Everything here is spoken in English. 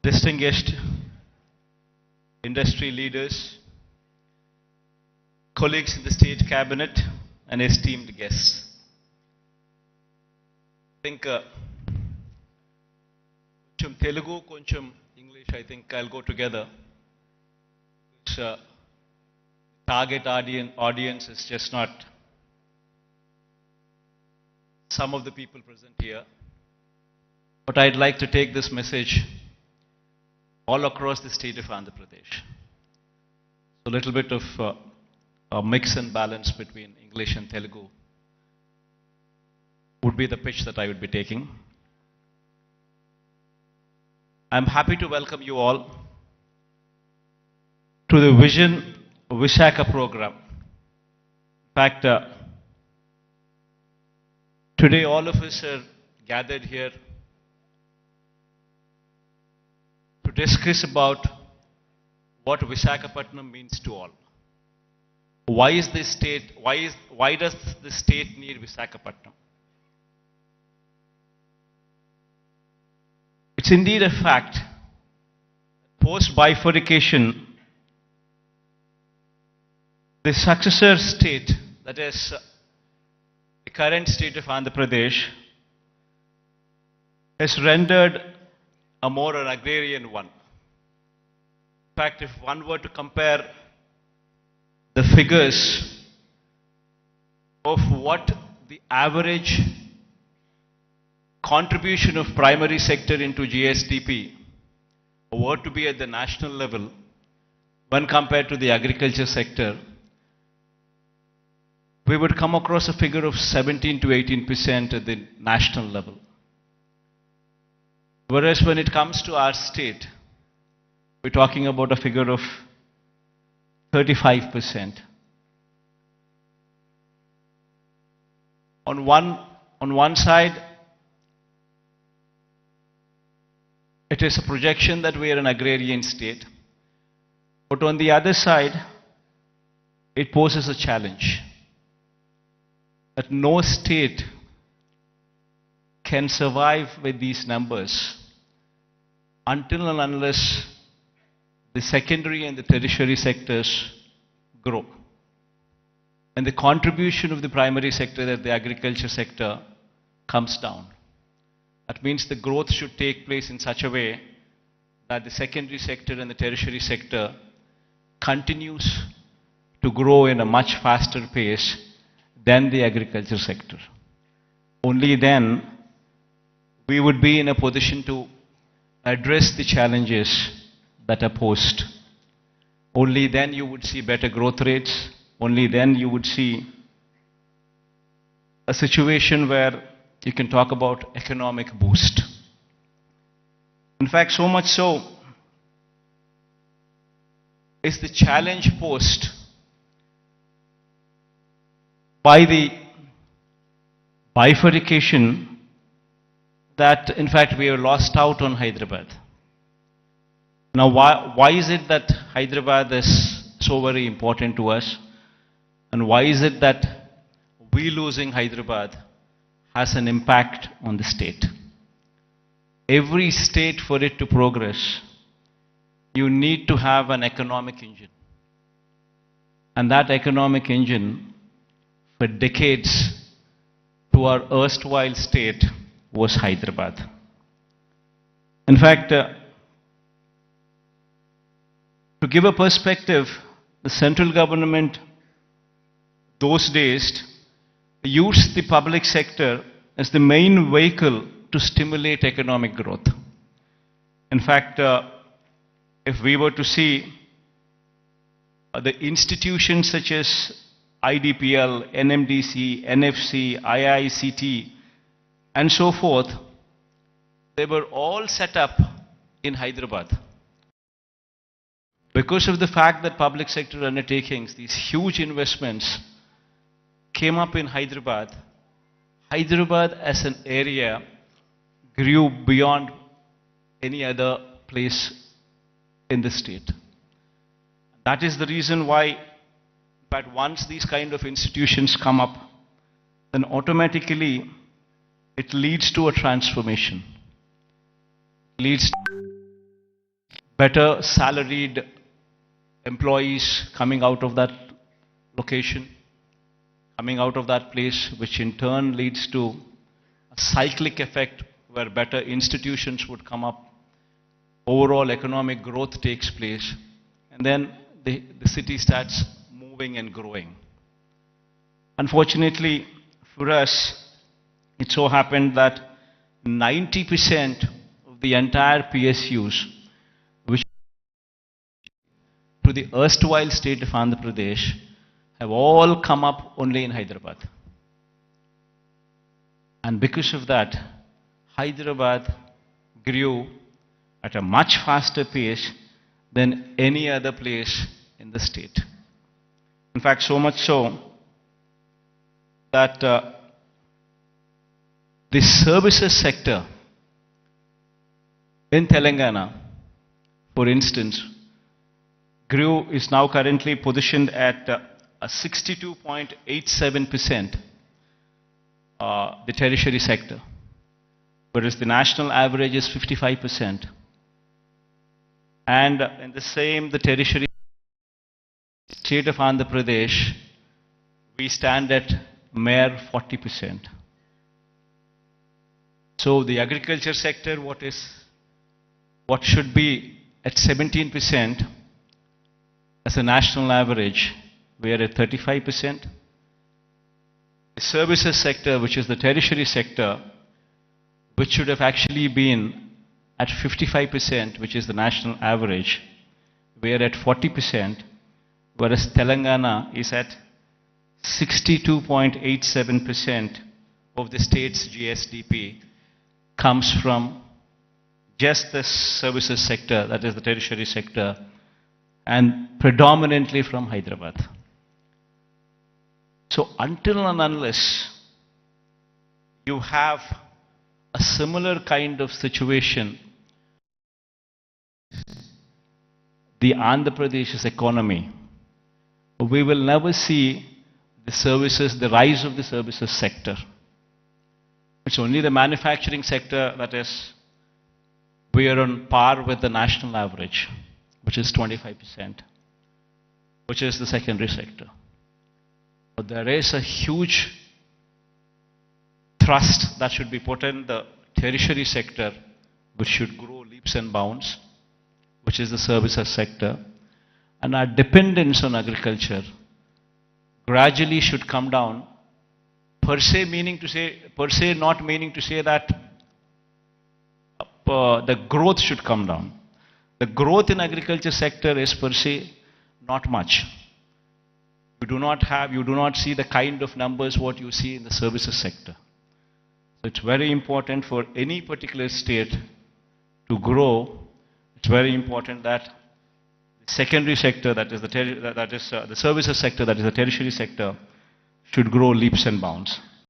distinguished industry leaders, colleagues in the state cabinet, and esteemed guests. I think koncham Telugu, koncham English, I think I'll go together. It's, target audience is just not some of the people present here. But I'd like to take this message all across the state of Andhra Pradesh. So a little bit of a mix and balance between English and Telugu would be the pitch that I would be taking. I'm happy to welcome you all to the Vision Vizag program. In fact, today all of us are gathered here to discuss about what Visakhapatnam means to all. Why does the state need Visakhapatnam? It's indeed a fact. Post bifurcation, the successor state, that is the current state of Andhra Pradesh, has rendered a more an agrarian one. In fact, if one were to compare the figures of what the average contribution of primary sector into GSDP were to be at the national level when compared to the agriculture sector, we would come across a figure of 17 to 18% at the national level. Whereas when it comes to our state, we're talking about a figure of 35%. On one side, it is a projection that we are an agrarian state. But on the other side, it poses a challenge that no state can survive with these numbers until and unless the secondary and the tertiary sectors grow. And the contribution of the primary sector, that the agriculture sector, comes down. That means the growth should take place in such a way that the secondary sector and the tertiary sector continues to grow in a much faster pace than the agriculture sector. Only then we would be in a position to address the challenges that are posed. Only then you would see better growth rates. Only then you would see a situation where you can talk about economic boost. In fact, so much so is the challenge posed by the bifurcation that in fact we have lost out on Hyderabad. Now why is it that Hyderabad is so very important to us? And why is it that we losing Hyderabad has an impact on the state? Every state, for it to progress, you need to have an economic engine. And that economic engine, for decades, to our erstwhile state, was Hyderabad. In fact, to give a perspective, the central government those days used the public sector as the main vehicle to stimulate economic growth. In fact, if we were to see the institutions such as IDPL, NMDC, NFC, IICT, and so forth, they were all set up in Hyderabad. Because of the fact that public sector undertakings, these huge investments, came up in Hyderabad, Hyderabad as an area grew beyond any other place in the state. That is the reason why, but once these kind of institutions come up, then automatically it leads to a transformation. Leads better salaried employees coming out of that location, coming out of that place, which in turn leads to a cyclic effect where better institutions would come up, overall economic growth takes place, and then the city starts moving and growing. Unfortunately for us, it so happened that 90% of the entire PSUs, which to the erstwhile state of Andhra Pradesh, have all come up only in Hyderabad. And because of that, Hyderabad grew at a much faster pace than any other place in the state. In fact, so much so that the services sector in Telangana, for instance, is now currently positioned at a 62.87%, the tertiary sector, whereas the national average is 55%. And in the tertiary state of Andhra Pradesh, we stand at mere 40%. So the agriculture sector, what should be at 17% as a national average, we are at 35%. The services sector, which is the tertiary sector, which should have actually been at 55%, which is the national average, we are at 40%, whereas Telangana is at 62.87% of the state's GSDP comes from just the services sector, that is the tertiary sector, and predominantly from Hyderabad. So until and unless you have a similar kind of situation, the Andhra Pradesh's economy, we will never see the rise of the services sector. It's only the manufacturing sector that is, we are on par with the national average, which is 25%, which is the secondary sector. But there is a huge thrust that should be put in the tertiary sector, which should grow leaps and bounds, which is the services sector. And our dependence on agriculture gradually should come down, per se not meaning to say that the growth should come down. The growth in agriculture sector is per se not much. You do not see the kind of numbers what you see in the services sector. So it's very important for any particular state to grow. It's very important that the secondary sector, that is the services sector, that is the tertiary sector, should grow leaps and bounds.